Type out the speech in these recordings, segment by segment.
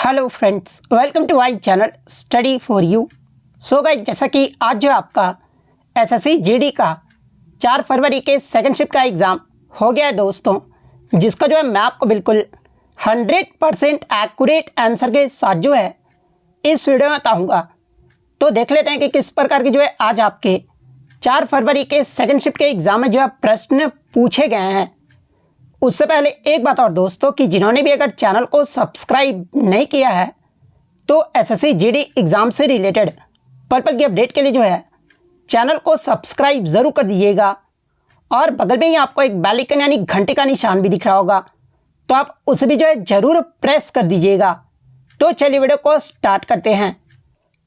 Hello friends, welcome to my channel study for you. So guys, जैसा कि आज जो आपका एसएससी जीडी का 4 फरवरी के सेकंड शिफ्ट का एग्ज़ाम हो गया है दोस्तों, जिसका जो है मैं आपको बिल्कुल 100% एक्यूरेट आंसर के साथ जो है इस वीडियो में बताऊँगा। तो देख लेते हैं कि किस प्रकार की जो है आज आपके 4 फरवरी के सेकंड शिफ्ट के एग्ज़ाम में जो है प्रश्न पूछे गए हैं। उससे पहले एक बात और दोस्तों कि जिन्होंने भी अगर चैनल को सब्सक्राइब नहीं किया है तो एसएससी जीडी एग्ज़ाम से रिलेटेड पर्पल की अपडेट के लिए जो है चैनल को सब्सक्राइब ज़रूर कर दीजिएगा और बगल में ही आपको एक बेल आइकन यानी घंटे का निशान भी दिख रहा होगा, तो आप उसे भी जो है ज़रूर प्रेस कर दीजिएगा। तो चलिए वीडियो को स्टार्ट करते हैं।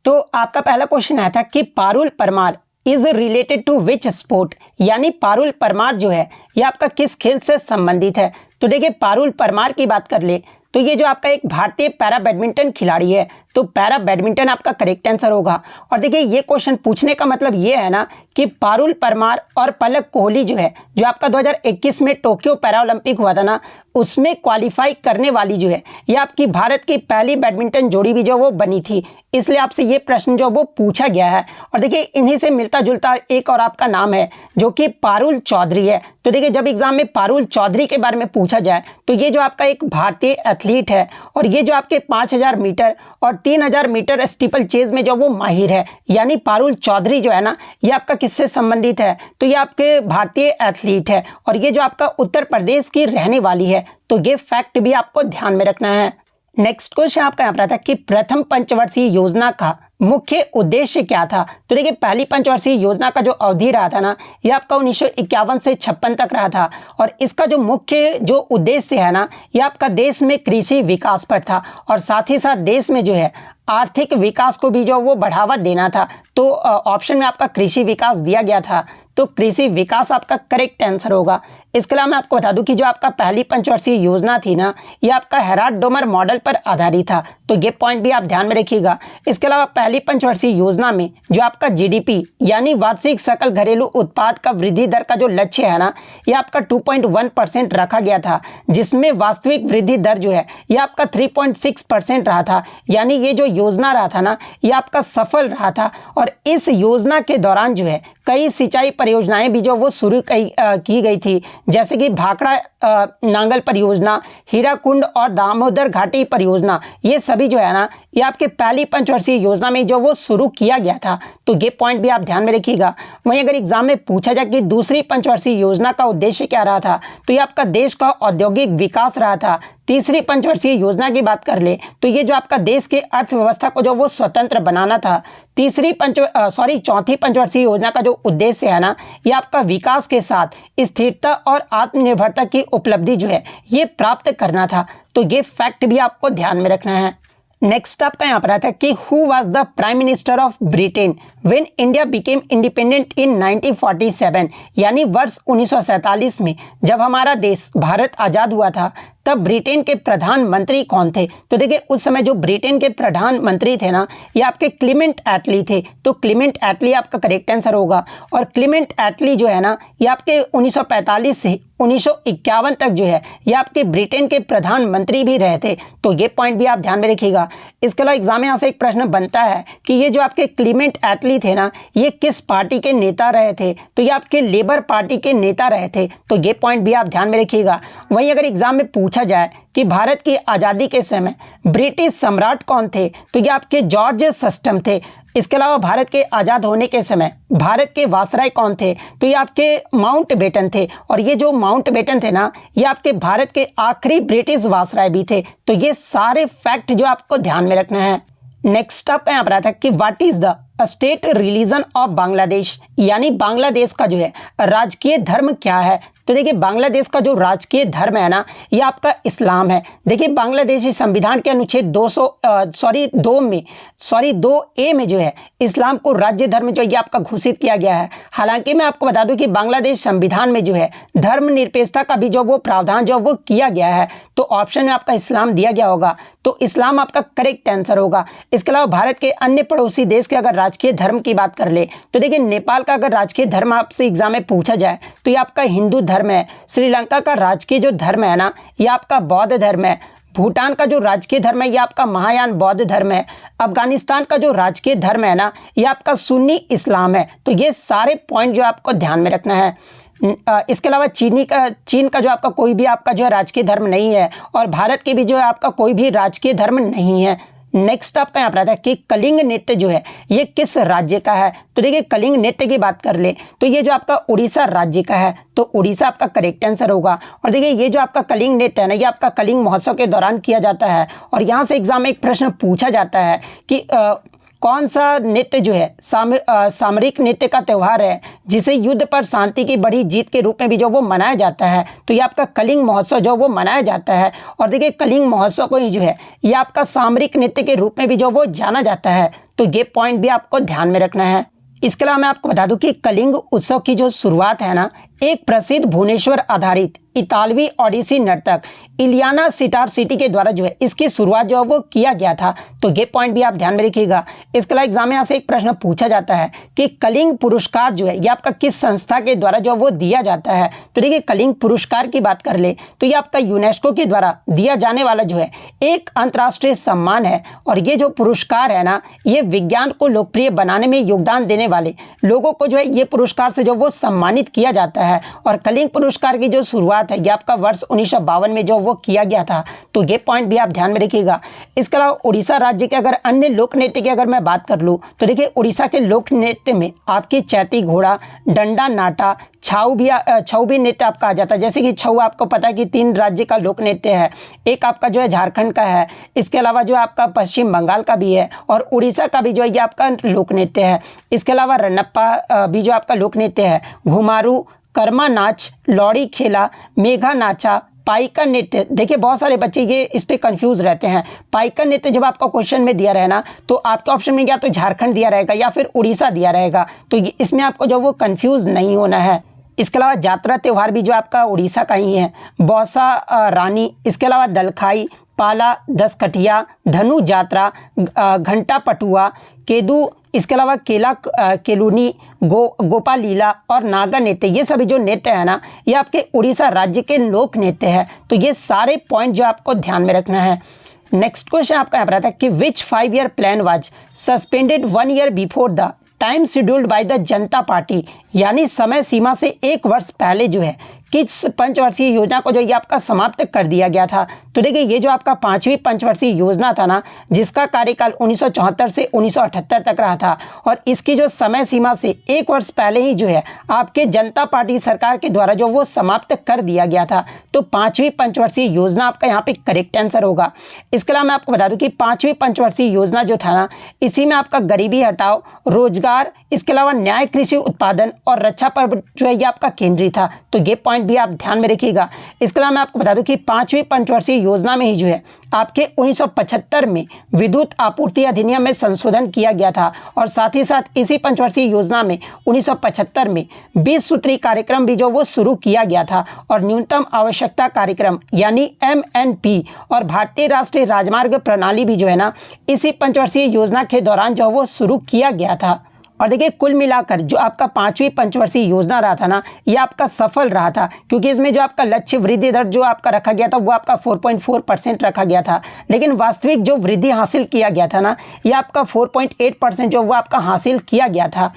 तो आपका पहला क्वेश्चन आया था कि Parul Parmar is related to which sport, यानी पारुल परमार जो है ये आपका किस खेल से संबंधित है। तो देखिए, पारुल परमार की बात कर ले तो ये जो आपका एक भारतीय पैरा बैडमिंटन खिलाड़ी है, तो पैरा बैडमिंटन आपका करेक्ट आंसर होगा। और देखिए, ये क्वेश्चन पूछने का मतलब ये है ना कि पारुल परमार और पलक कोहली जो है, जो आपका 2021 में टोक्यो पैरा ओलंपिक हुआ था ना, उसमें क्वालिफाई करने वाली जो है ये आपकी भारत की पहली बैडमिंटन जोड़ी भी जो वो बनी थी, इसलिए आपसे ये प्रश्न जो वो पूछा गया है। और देखिए, इन्हीं से मिलता जुलता एक और आपका नाम है जो कि पारुल चौधरी है। तो देखिए, जब एग्जाम में पारुल चौधरी के बारे में पूछा जाए तो ये जो आपका एक भारतीय एथलीट है और ये जो आपके 5000 मीटर और 3000 मीटर स्टीपल चेज में जो वो माहिर है, यानी पारुल चौधरी जो है ना ये आपका किससे संबंधित है, तो ये आपके भारतीय एथलीट है और ये जो आपका उत्तर प्रदेश की रहने वाली है। तो ये फैक्ट भी आपको ध्यान में रखना है। नेक्स्ट क्वेश्चन आपका यहाँ पर आता है कि प्रथम पंचवर्षीय योजना का मुख्य उद्देश्य क्या था। तो देखिए, पहली पंचवर्षीय योजना का जो अवधि रहा था ना ये आपका 1951 से 56 तक रहा था और इसका जो मुख्य जो उद्देश्य है ना ये आपका देश में कृषि विकास पर था और साथ ही साथ देश में जो है आर्थिक विकास को भी जो वो बढ़ावा देना था। तो ऑप्शन में आपका कृषि विकास दिया गया था, तो कृषि विकास आपका करेक्ट आंसर होगा। इसके अलावा मैं आपको बता दूं कि जो आपका पहली पंचवर्षीय योजना थी ना ये आपका हेराल्ड डोमर मॉडल पर आधारित था, तो ये पॉइंट भी आप ध्यान में रखिएगा। इसके अलावा पहली पंचवर्षीय योजना में जो आपका जीडीपी यानी वार्षिक सकल घरेलू उत्पाद का वृद्धि दर का जो लक्ष्य है ना ये आपका 2.1% रखा गया था, जिसमें वास्तविक वृद्धि दर जो है ये आपका 3.6% रहा था। यानी ये जो योजना रहा था ना ये आपका सफल रहा था और इस योजना के दौरान जो है कई सिंचाई परियोजनाएं भी जो वो शुरू की गई थी, जैसे कि भाखड़ा नांगल परियोजना, हीराकुंड और दामोदर घाटी परियोजना, ये सभी जो है ना ये आपके पहली पंचवर्षीय योजना में जो वो शुरू किया गया था। तो ये पॉइंट भी आप ध्यान में रखिएगा। वहीं अगर एग्जाम में पूछा जाए कि दूसरी पंचवर्षीय योजना का उद्देश्य क्या रहा था, तो ये आपका देश का औद्योगिक विकास रहा था। तीसरी पंचवर्षीय योजना की बात कर ले तो ये जो आपका देश के अर्थव्यवस्था को जो वो स्वतंत्र बनाना था। चौथी पंचवर्षीय योजना का जो उद्देश्य है ना ये आपका विकास के साथ स्थिरता और आत्मनिर्भरता की उपलब्धि जो है ये प्राप्त करना था। तो ये फैक्ट भी आपको ध्यान में रखना है। नेक्स्ट आपका यहाँ पर आता है कि who was the prime minister of Britain when India became independent in 1947, यानी वर्ष 1947 में जब हमारा देश भारत आज़ाद हुआ था तब ब्रिटेन के प्रधानमंत्री कौन थे। तो देखिए, उस समय जो ब्रिटेन के प्रधानमंत्री थे ना ये आपके क्लीमेंट एटली थे, तो क्लीमेंट एटली आपका करेक्ट आंसर होगा। और क्लीमेंट एटली जो है ना ये आपके 1945 से 1951 तक जो है ये आपके ब्रिटेन के प्रधानमंत्री भी रहे थे। तो ये पॉइंट भी आप ध्यान में रखिएगा। इसके अलावा एग्जाम में यहाँ से एक प्रश्न बनता है कि ये जो आपके क्लीमेंट एटली थे ना ये किस पार्टी के नेता रहे थे, तो ये आपके लेबर पार्टी के नेता रहे थे। तो ये पॉइंट भी आप ध्यान में रखिएगा। वहीं अगर एग्जाम में पूछा जाए कि भारत की आज़ादी के समय ब्रिटिश सम्राट कौन थे, तो ये आपके जॉर्ज सस्टम थे। इसके अलावा भारत के आज़ाद होने के समय भारत के वासराय कौन थे, तो ये आपके माउंट बेटन थे और ये जो माउंट बेटन थे ना ये आपके भारत के आखिरी ब्रिटिश वासराय भी थे। तो ये सारे फैक्ट जो आपको ध्यान में रखना है। नेक्स्ट आपका यहाँ पर आता है कि what is the state religion of Bangladesh, यानी बांग्लादेश का जो है राजकीय धर्म क्या है। तो देखिए, बांग्लादेश का जो राजकीय धर्म है ना ये आपका इस्लाम है। देखिए, बांग्लादेशी संविधान के अनुच्छेद 2A में जो है इस्लाम को राज्य धर्म जो ये आपका घोषित किया गया है। हालांकि मैं आपको बता दूं कि बांग्लादेश संविधान में जो है धर्मनिरपेक्षता का भी जो वो प्रावधान जो वो किया गया है, तो ऑप्शन में आपका इस्लाम दिया गया होगा, तो इस्लाम आपका करेक्ट आंसर होगा। इसके अलावा भारत के अन्य पड़ोसी देश के अगर राजकीय धर्म की बात कर ले तो देखिए, नेपाल का अगर राजकीय धर्म आपसे एग्जाम में पूछा जाए तो ये आपका हिंदू धर्म है। श्रीलंका का राजकीय जो धर्म है ना ये आपका बौद्ध धर्म है। भूटान का जो राजकीय धर्म है ये आपका महायान बौद्ध धर्म है। अफगानिस्तान का जो राजकीय धर्म है ना ये आपका सुन्नी इस्लाम है। तो ये सारे पॉइंट जो आपको ध्यान में रखना है। इसके अलावा चीन का जो आपका कोई भी आपका जो है राजकीय धर्म नहीं है, और भारत के भी जो है आपका कोई भी राजकीय धर्म नहीं है। नेक्स्ट आपका यहाँ पर आता है कि कलिंग नृत्य जो है ये किस राज्य का है। तो देखिए कलिंग नृत्य की बात कर ले तो ये जो आपका उड़ीसा राज्य का है, तो उड़ीसा आपका करेक्ट आंसर होगा। और देखिए ये जो आपका कलिंग नृत्य है ना ये आपका कलिंग महोत्सव के दौरान किया जाता है। और यहाँ से एग्जाम में एक प्रश्न पूछा जाता है कि कौन सा नृत्य जो है सामरिक नृत्य का त्यौहार है जिसे युद्ध पर शांति की बड़ी जीत के रूप में भी जो वो मनाया जाता है। तो ये आपका कलिंग महोत्सव जो वो मनाया जाता है। और देखिए कलिंग महोत्सव को ही जो है ये आपका सामरिक नृत्य के रूप में भी जो वो जाना जाता है। तो ये पॉइंट भी आपको ध्यान में रखना है। इसके अलावा मैं आपको बता दूं कि कलिंग उत्सव की जो शुरुआत है ना एक प्रसिद्ध भुवनेश्वर आधारित इतालवी ओडिसी नर्तक इलियाना सिटारसिटी के द्वारा जो है इसकी शुरुआत जो है वो किया गया था। तो ये पॉइंट भी आप ध्यान में रखिएगा। इसके अलावा एग्जाम में यहाँ से एक प्रश्न पूछा जाता है कि कलिंग पुरस्कार जो है ये आपका किस संस्था के द्वारा जो वो दिया जाता है। तो देखिए कलिंग पुरस्कार की बात कर ले तो ये आपका यूनेस्को के द्वारा दिया जाने वाला जो है एक अंतर्राष्ट्रीय सम्मान है। और ये जो पुरस्कार है ना ये विज्ञान को लोकप्रिय बनाने में योगदान देने वाले लोगों को जो है ये पुरस्कार से जो वो सम्मानित किया जाता है। और कलिंग पुरस्कार की जो शुरुआत है ये आपका वर्ष 1952 में जो वो किया गया था। तो ये पॉइंट भी आप ध्यान में रखिएगा। इसके अलावा उड़ीसा राज्य के अगर अन्य लोक नृत्य की अगर मैं बात कर लूँ तो देखिए उड़ीसा के लोक नृत्य में आपकी चैती घोड़ा, डंडा नाटा, छऊ भी नृत्य आपका आ जाता है। जैसे कि छऊ आपको पता है कि 3 राज्य का लोक नृत्य है, एक आपका जो है झारखंड का है, इसके अलावा जो आपका पश्चिम बंगाल का भी है, और उड़ीसा का भी जो है ये आपका लोक नृत्य है। इसके अलावा रन्नप्पा भी जो आपका लोक नृत्य है, घुमारू, कर्मा नाच, लौड़ी खेला, मेघा नाचा, पाइका नृत्य। देखिए बहुत सारे बच्चे ये इस पे कंफ्यूज रहते हैं। पाइका नृत्य जब आपका क्वेश्चन में दिया रहे ना तो आपके ऑप्शन में या तो झारखंड दिया रहेगा या फिर उड़ीसा दिया रहेगा। तो इसमें आपको जो वो कंफ्यूज नहीं होना है। इसके अलावा जात्रा त्यौहार भी जो आपका उड़ीसा का ही है, बौसा रानी, इसके अलावा दलखाई, पाला, दसकठिया, धनु जात्रा, घंटा पटुआ, केदू, इसके अलावा केलूनी, गोपा लीला और नागा नृत्य, ये सभी जो नृत्य है ना ये आपके उड़ीसा राज्य के लोक नृत्य है। तो ये सारे पॉइंट जो आपको ध्यान में रखना है। नेक्स्ट क्वेश्चन आपका यहाँ पर आता है कि विच 5-year plan was suspended 1 year before the time scheduled by the Janata party. यानी समय सीमा से 1 वर्ष पहले जो है किस पंचवर्षीय योजना को जो ये आपका समाप्त कर दिया गया था। तो देखिए ये जो आपका 5वीं पंचवर्षीय योजना था ना जिसका कार्यकाल 1974 से 1978 तक रहा था, और इसकी जो समय सीमा से 1 वर्ष पहले ही जो है आपके जनता पार्टी सरकार के द्वारा जो वो समाप्त कर दिया गया था। तो 5वीं पंचवर्षीय योजना आपका यहाँ पे करेक्ट आंसर होगा। इसके अलावा मैं आपको बता दूं कि 5वीं पंचवर्षीय योजना जो था ना इसी में आपका गरीबी हटाओ, रोजगार, इसके अलावा न्याय, कृषि उत्पादन और रक्षा पर जो है ये आपका केंद्रित था। तो ये पॉइंट भी आप ध्यान में रखिएगा। इसके अलावा मैं आपको बता दूं कि 5वीं पंचवर्षीय योजना में ही जो है आपके 1975 में विद्युत आपूर्ति अधिनियम में संशोधन किया गया था, और साथ ही साथ इसी पंचवर्षीय योजना में 1975 में 20 सूत्री कार्यक्रम भी जो वो शुरू किया गया था, और न्यूनतम आवश्यकता कार्यक्रम यानी MNP और भारतीय राष्ट्रीय राजमार्ग प्रणाली भी जो है ना इसी पंचवर्षीय योजना के दौरान जो वो शुरू किया गया था। और देखिए कुल मिलाकर जो आपका 5वीं पंचवर्षीय योजना रहा था ना ये आपका सफल रहा था, क्योंकि इसमें जो आपका लक्ष्य वृद्धि दर जो आपका रखा गया था वो आपका 4.4% रखा गया था, लेकिन वास्तविक जो वृद्धि हासिल किया गया था ना ये आपका 4.8% जो वो आपका हासिल किया गया था।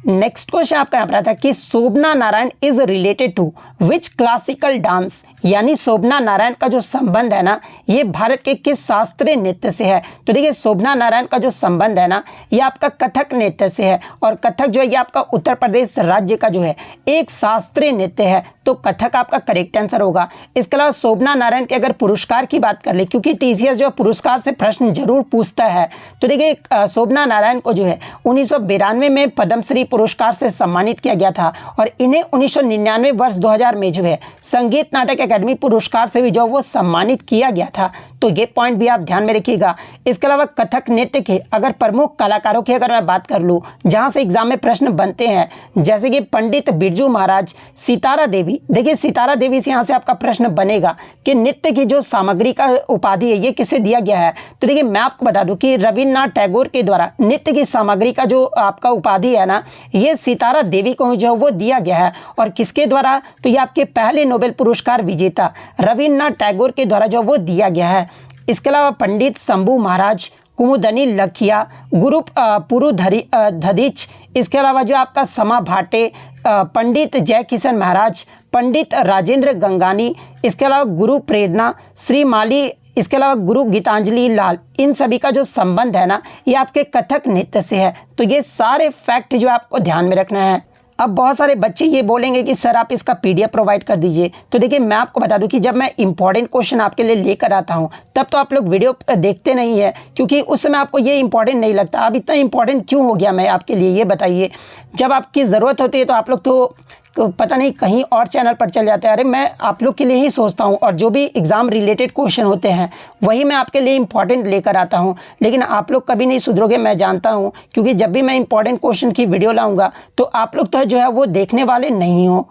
नेक्स्ट क्वेश्चन आपका यहाँ पर आता है कि Shobhana Narayan is related to which classical dance. यानी शोभना नारायण का जो संबंध है ना ये भारत के किस शास्त्रीय नृत्य से है। तो देखिए शोभना नारायण का जो संबंध है ना ये आपका कथक नृत्य से है, और कथक जो है ये आपका उत्तर प्रदेश राज्य का जो है एक शास्त्रीय नृत्य है। तो कथक आपका करेक्ट आंसर होगा। इसके अलावा शोभना नारायण के अगर पुरस्कार की बात कर ले, क्योंकि TCS जो पुरस्कार से प्रश्न जरूर पूछता है, तो देखिए शोभना नारायण को जो है 1992 में पद्मश्री पुरस्कार से सम्मानित किया गया था, और इन्हें 1999 वर्ष 2000 में जो है संगीत नाटक अकादमी पुरस्कार से भी जो वो सम्मानित किया गया था। तो ये पॉइंट भी आप ध्यान में रखिएगा। इसके अलावा कथक नृत्य के अगर प्रमुख कलाकारों की अगर मैं बात कर लूँ जहाँ से एग्जाम में प्रश्न बनते हैं, जैसे कि पंडित बिरजू महाराज, सितारा देवी। देखिए सितारा देवी से यहाँ से आपका प्रश्न बनेगा कि नृत्य की जो सामग्री का उपाधि है ये किसे दिया गया है। तो देखिए मैं आपको बता दूं कि रविन्द्रनाथ टैगोर के द्वारा नृत्य की सामग्री का जो आपका उपाधि है ना ये सितारा देवी को जो वो दिया गया है। और किसके द्वारा? तो ये आपके पहले नोबेल पुरस्कार विजेता रविन्द्रनाथ टैगोर के द्वारा जो वो दिया गया है। इसके अलावा पंडित शंभू महाराज, कुमुदनी लखिया, गुरु पुरुधरीच, इसके अलावा जो आपका समा भाटे, पंडित जय किशन महाराज, पंडित राजेंद्र गंगानी, इसके अलावा गुरु प्रेरणा, श्री माली, इसके अलावा गुरु गीतांजलि लाल, इन सभी का जो संबंध है ना ये आपके कथक नृत्य से है। तो ये सारे फैक्ट जो आपको ध्यान में रखना है। अब बहुत सारे बच्चे ये बोलेंगे कि सर आप इसका पीडीएफ प्रोवाइड कर दीजिए। तो देखिए मैं आपको बता दूं कि जब मैं इंपॉर्टेंट क्वेश्चन आपके लिए लेकर आता हूं तब तो आप लोग वीडियो देखते नहीं है, क्योंकि उस समय आपको ये इंपॉर्टेंट नहीं लगता। अब इतना इंपॉर्टेंट क्यों हो गया मैं आपके लिए, ये बताइए। जब आपकी ज़रूरत होती है तो आप लोग तो पता नहीं कहीं और चैनल पर चल जाते हैं। अरे मैं आप लोग के लिए ही सोचता हूँ, और जो भी एग्ज़ाम रिलेटेड क्वेश्चन होते हैं वही मैं आपके लिए इंपॉर्टेंट लेकर आता हूँ। लेकिन आप लोग कभी नहीं सुधरोगे, मैं जानता हूँ, क्योंकि जब भी मैं इंपॉर्टेंट क्वेश्चन की वीडियो लाऊंगा तो आप लोग तो जो है वो देखने वाले नहीं हो,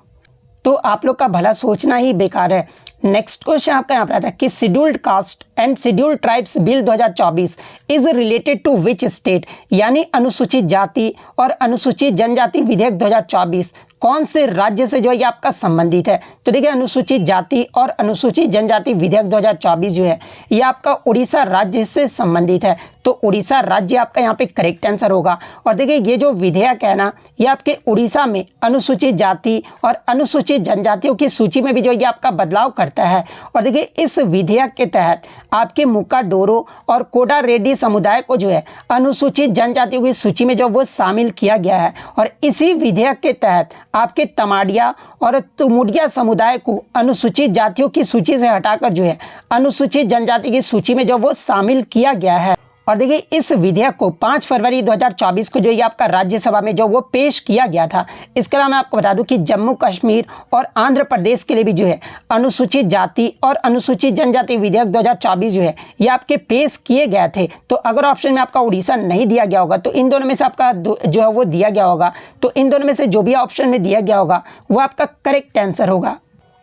तो आप लोग का भला सोचना ही बेकार है। नेक्स्ट क्वेश्चन आपका यहाँ पर आता है कि scheduled caste and scheduled tribes bill 2024 is related to which state, यानी अनुसूचित जाति और अनुसूचित जनजाति विधेयक 2024 कौन से राज्य से जो है ये आपका संबंधित है? तो देखिए अनुसूचित जाति और अनुसूचित जनजाति विधेयक 2024 जो है ये आपका उड़ीसा राज्य से संबंधित है। तो उड़ीसा राज्य आपका यहाँ पे करेक्ट आंसर होगा। और देखिए ये जो विधेयक है ना ये आपके उड़ीसा में अनुसूचित जाति और अनुसूचित जनजातियों की सूची में भी जो ये आपका बदलाव करता है। और देखिए इस विधेयक के तहत आपके मुक्काडोरो और कोडा रेड्डी समुदाय को जो है अनुसूचित जनजातियों की सूची में जो वो शामिल किया गया है। और इसी विधेयक के तहत आपके तमाड़िया और तुमुडिया समुदाय को अनुसूचित जातियों की सूची से हटाकर जो है अनुसूचित जनजाति की सूची में जो वो शामिल किया गया है। और देखिए इस विधेयक को 5 फरवरी 2024 को जो ये आपका राज्यसभा में जो वो पेश किया गया था। इसके अलावा मैं आपको बता दूं कि जम्मू कश्मीर और आंध्र प्रदेश के लिए भी जो है अनुसूचित जाति और अनुसूचित जनजाति विधेयक 2024 जो है ये आपके पेश किए गए थे। तो अगर ऑप्शन में आपका उड़ीसा नहीं दिया गया होगा तो इन दोनों में से आपका जो है वो दिया गया होगा। तो इन दोनों में से जो भी ऑप्शन में दिया गया होगा वो आपका करेक्ट आंसर होगा।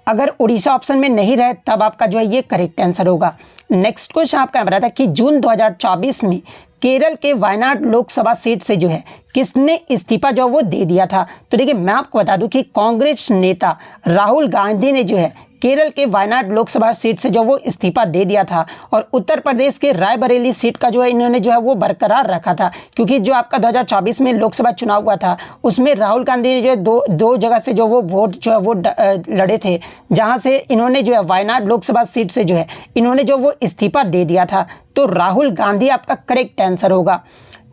अगर उड़ीसा ऑप्शन में नहीं रहे तब आपका जो है ये करेक्ट आंसर होगा। नेक्स्ट क्वेश्चन आपका बता था कि जून 2024 में केरल के वायनाड लोकसभा सीट से जो है किसने इस्तीफा जो वो दे दिया था? तो देखिए मैं आपको बता दूं कि कांग्रेस नेता राहुल गांधी ने जो है केरल के वायनाड लोकसभा सीट से जो वो इस्तीफा दे दिया था। और उत्तर प्रदेश के रायबरेली सीट का जो है इन्होंने जो है वो बरकरार रखा था, क्योंकि जो आपका 2024 में लोकसभा चुनाव हुआ था उसमें राहुल गांधी ने जो दो जगह से जो वो वोट जो है वो लड़े थे, जहां से इन्होंने जो है वायनाड लोकसभा सीट से जो है इन्होंने जो वो इस्तीफा दे दिया था। तो राहुल गांधी आपका करेक्ट आंसर होगा।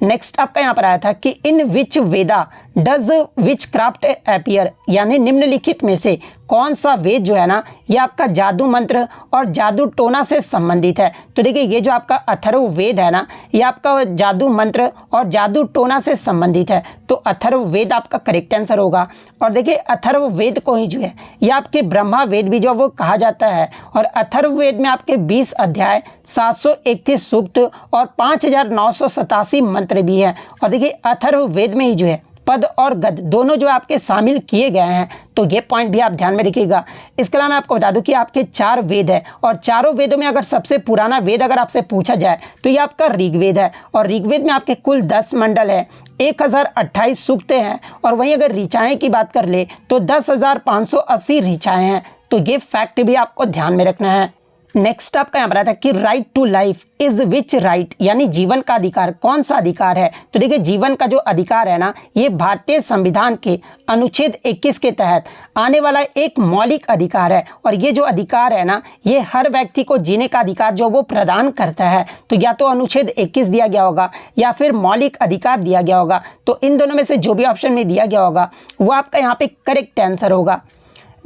नेक्स्ट आपका यहाँ पर आया था कि इन विच वेदा डज विच क्राफ्ट अपीयर, यानी निम्नलिखित में से कौन सा वेद जो है ना ये आपका जादू मंत्र और जादू टोना से संबंधित है? तो देखिए ये जो आपका अथर्व वेद है ना ये आपका जादू मंत्र और जादू टोना से संबंधित है। तो अथर्व वेद आपका करेक्ट आंसर होगा। और देखिए अथर्व वेद को ही जो है ये आपके ब्रह्मा वेद भी जो वो कहा जाता है। और अथर्व वेद में आपके 20 अध्याय, 731 सूक्त और 5987 मंत्र भी हैं। और देखिए अथर्व वेद में ही जो है पद और गद दोनों जो आपके शामिल किए गए हैं। तो ये पॉइंट भी आप ध्यान में रखिएगा। इसके अलावा मैं आपको बता दूं कि आपके 4 वेद है, और चारों वेदों में अगर सबसे पुराना वेद अगर आपसे पूछा जाए तो ये आपका ऋग्वेद है। और ऋग्वेद में आपके कुल 10 मंडल है, 1028 सूक्त हैं, और वहीं अगर ऋचाएँ की बात कर ले तो 10,580 ऋचाएँ हैं। तो ये फैक्ट भी आपको ध्यान में रखना है। नेक्स्ट आपका यहाँ पर आता है कि right to life is which right, यानी जीवन का अधिकार कौन सा अधिकार है? तो देखिए जीवन का जो अधिकार है ना ये भारतीय संविधान के अनुच्छेद 21 के तहत आने वाला एक मौलिक अधिकार है। और ये जो अधिकार है ना ये हर व्यक्ति को जीने का अधिकार जो वो प्रदान करता है। तो या तो अनुच्छेद 21 दिया गया होगा या फिर मौलिक अधिकार दिया गया होगा। तो इन दोनों में से जो भी ऑप्शन में दिया गया होगा वो आपका यहाँ पे करेक्ट आंसर होगा।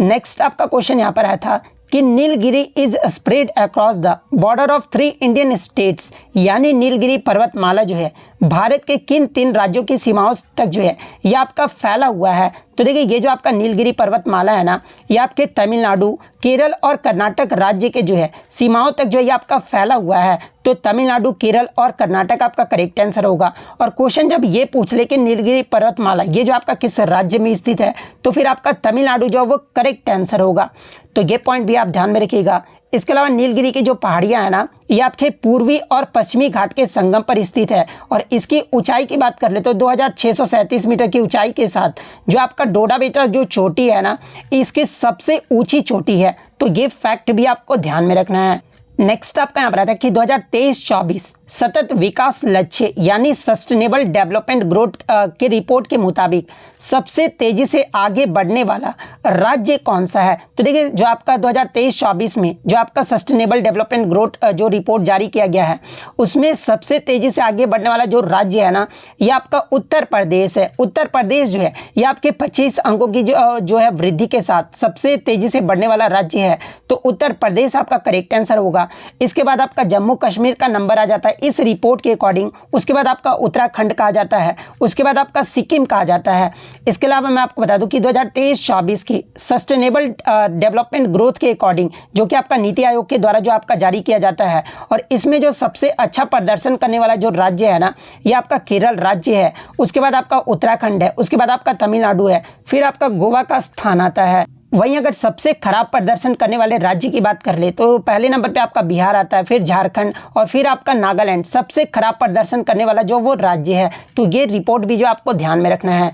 नेक्स्ट आपका क्वेश्चन यहाँ पर आया था कि Nilgiri is spread across the border of 3 Indian states, यानी नीलगिरी पर्वतमाला जो है भारत के किन 3 राज्यों की सीमाओं तक जो है ये आपका फैला हुआ है? तो देखिए ये जो आपका नीलगिरी पर्वतमाला है ना ये आपके तमिलनाडु, केरल और कर्नाटक राज्य के जो है सीमाओं तक जो है ये आपका फैला हुआ है। तो तमिलनाडु, केरल और कर्नाटक आपका करेक्ट आंसर होगा। और क्वेश्चन जब ये पूछ ले कि नीलगिरी पर्वतमाला ये जो आपका किस राज्य में स्थित है तो फिर आपका तमिलनाडु जो वो करेक्ट आंसर होगा। तो ये पॉइंट भी आप ध्यान में रखिएगा। इसके अलावा नीलगिरी की जो पहाड़ियाँ हैं ना, ये आपके पूर्वी और पश्चिमी घाट के संगम पर स्थित है और इसकी ऊंचाई की बात कर ले तो 2637 मीटर की ऊंचाई के साथ जो आपका डोडा बेटा जो चोटी है ना, इसकी सबसे ऊंची चोटी है। तो ये फैक्ट भी आपको ध्यान में रखना है। नेक्स्ट आपका यहाँ पर आता है कि 2023-24 सतत विकास लक्ष्य यानी सस्टेनेबल डेवलपमेंट ग्रोथ के रिपोर्ट के मुताबिक सबसे तेजी से आगे बढ़ने वाला राज्य कौन सा है। तो देखिए जो आपका 2023-24 में जो आपका सस्टेनेबल डेवलपमेंट ग्रोथ जो रिपोर्ट जारी किया गया है, उसमें सबसे तेजी से आगे बढ़ने वाला जो राज्य है ना, ये आपका उत्तर प्रदेश है। उत्तर प्रदेश जो है ये आपके 25 अंकों की जो है वृद्धि के साथ सबसे तेजी से बढ़ने वाला राज्य है। तो उत्तर प्रदेश आपका करेक्ट आंसर होगा। इसके बाद आपका जम्मू कश्मीर का नंबर आ जाता है इस रिपोर्ट के अकॉर्डिंग। उसके बाद आपका उत्तराखंड कहा जाता है, उसके बाद आपका सिक्किम कहा जाता है। इसके अलावा मैं आपको बता दूं कि 2023-24 की सस्टेनेबल डेवलपमेंट ग्रोथ के अकॉर्डिंग जो कि आपका नीति आयोग के द्वारा जो आपका जारी किया जाता है, और इसमें जो सबसे अच्छा प्रदर्शन करने वाला जो राज्य है ना, ये आपका केरल राज्य है। उसके बाद आपका उत्तराखंड है, उसके बाद आपका तमिलनाडु है, फिर आपका गोवा का स्थान आता है। वहीं अगर सबसे खराब प्रदर्शन करने वाले राज्य की बात कर ले तो पहले नंबर पे आपका बिहार आता है, फिर झारखंड और फिर आपका नागालैंड सबसे खराब प्रदर्शन करने वाला जो वो राज्य है। तो ये रिपोर्ट भी जो आपको ध्यान में रखना है।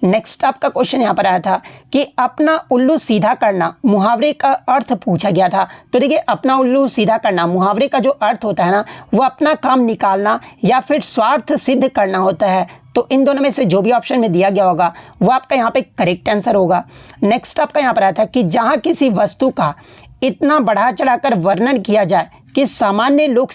नेक्स्ट आपका क्वेश्चन यहाँ पर आया था कि अपना उल्लू सीधा करना मुहावरे का अर्थ पूछा गया था। तो देखिए अपना उल्लू सीधा करना मुहावरे का जो अर्थ होता है ना, वो अपना काम निकालना या फिर स्वार्थ सिद्ध करना होता है। तो इन दोनों में से जो भी ऑप्शन में दिया गया होगा वो आपका यहाँ पे करेक्ट आंसर होगा। नेक्स्ट आपका यहाँ पर आया था कि जहाँ किसी वस्तु का इतना बढ़ा चढ़ाकर वर्णन किया जाए कि सामान्य लोक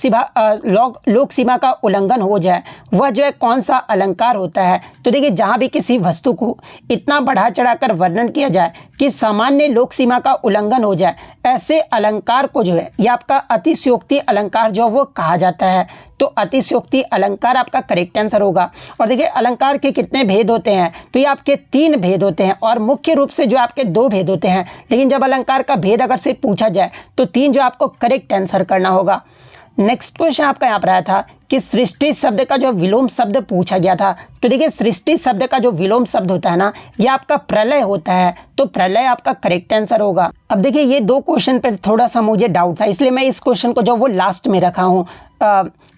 सीमा का उल्लंघन हो जाए, वह जो है कौन सा अलंकार होता है। तो देखिए जहाँ भी किसी वस्तु को इतना बढ़ा चढ़ाकर वर्णन किया जाए कि सामान्य लोक सीमा का उल्लंघन हो जाए, ऐसे अलंकार को जो है ये आपका अतिशयोक्ति अलंकार जो वो कहा जाता है। तो अतिशयोक्ति अलंकार आपका करेक्ट आंसर होगा। और देखिए अलंकार के कितने भेद होते हैं, तो ये आपके 3 भेद होते हैं और मुख्य रूप से जो आपके 2 भेद होते हैं। लेकिन जब अलंकार का भेद अगर से पूछा जाए तो 3 जो आपको करेक्ट आंसर करना होगा। नेक्स्ट क्वेश्चन आपका यहाँ पर आया था कि सृष्टि शब्द का जो विलोम शब्द पूछा गया था। तो देखिए सृष्टि शब्द का जो विलोम शब्द होता है ना, ये आपका प्रलय होता है। तो प्रलय आपका करेक्ट आंसर होगा। अब देखिए ये 2 क्वेश्चन पर थोड़ा सा मुझे डाउट था, इसलिए मैं इस क्वेश्चन को जो वो लास्ट में रखा हूँ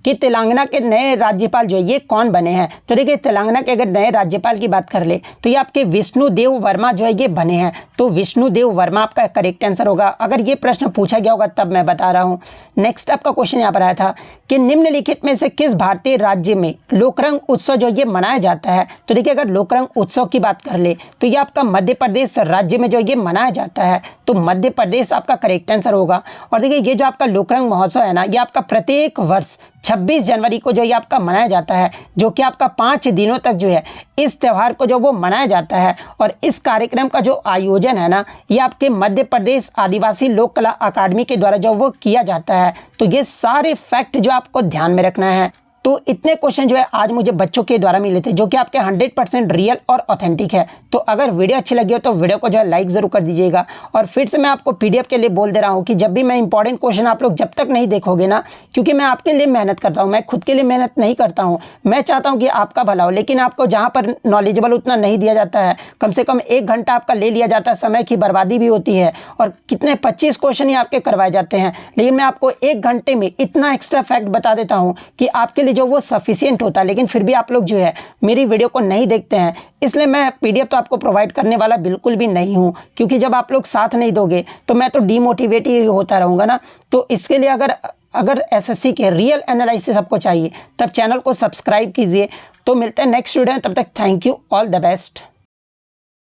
कि तेलंगाना के नए राज्यपाल जो है ये कौन बने हैं। तो देखिए तेलंगाना के अगर नए राज्यपाल की बात कर ले तो ये आपके विष्णुदेव वर्मा जो है ये बने हैं। तो विष्णुदेव वर्मा आपका करेक्ट आंसर होगा। अगर ये प्रश्न पूछा गया होगा तब मैं बता रहा हूँ। नेक्स्ट आपका क्वेश्चन यहाँ पर आया था कि निम्नलिखित में से किस भारतीय राज्य में लोकरंग उत्सव जो ये मनाया जाता है। तो देखिए अगर लोकरंग उत्सव की बात कर ले तो ये आपका मध्य प्रदेश राज्य में जो ये मनाया जाता है। तो मध्य प्रदेश आपका करेक्ट आंसर होगा। और देखिए ये जो आपका लोकरंग महोत्सव है ना, ये आपका प्रत्येक वर्ष 26 जनवरी को जो ये आपका मनाया जाता है, जो कि आपका 5 दिनों तक जो है इस त्यौहार को जो वो मनाया जाता है। और इस कार्यक्रम का जो आयोजन है ना, ये आपके मध्य प्रदेश आदिवासी लोक कला अकादमी के द्वारा जो वो किया जाता है। तो ये सारे फैक्ट जो आपको ध्यान में रखना है। तो इतने क्वेश्चन जो है आज मुझे बच्चों के द्वारा मिले थे, जो कि आपके 100% रियल और ऑथेंटिक है। तो अगर वीडियो अच्छी लगी हो तो वीडियो को जो है लाइक ज़रूर कर दीजिएगा। और फिर से मैं आपको पीडीएफ के लिए बोल दे रहा हूँ कि जब भी मैं इंपॉर्टेंट क्वेश्चन आप लोग जब तक नहीं देखोगे ना, क्योंकि मैं आपके लिए मेहनत करता हूँ, मैं खुद के लिए मेहनत नहीं करता हूँ, मैं चाहता हूँ कि आपका भला हो। लेकिन आपको जहाँ पर नॉलेजेबल उतना नहीं दिया जाता है, कम से कम 1 घंटा आपका ले लिया जाता है, समय की बर्बादी भी होती है और कितने 25 क्वेश्चन ही आपके करवाए जाते हैं। लेकिन मैं आपको 1 घंटे में इतना एक्स्ट्रा फैक्ट बता देता हूँ कि आपके लिए जो वो सफिशिएंट होता है। लेकिन फिर भी आप लोग जो है मेरी वीडियो को नहीं देखते हैं, इसलिए मैं पीडीएफ तो आपको प्रोवाइड करने वाला बिल्कुल भी नहीं हूं, क्योंकि जब आप लोग साथ नहीं दोगे तो मैं तो डीमोटिवेट ही होता रहूंगा ना। तो इसके लिए अगर एसएससी के रियल एनालिसिस आपको चाहिए तब चैनल को सब्सक्राइब कीजिए। तो मिलते हैं नेक्स्ट वीडियो में, तब तक thank you, all the best.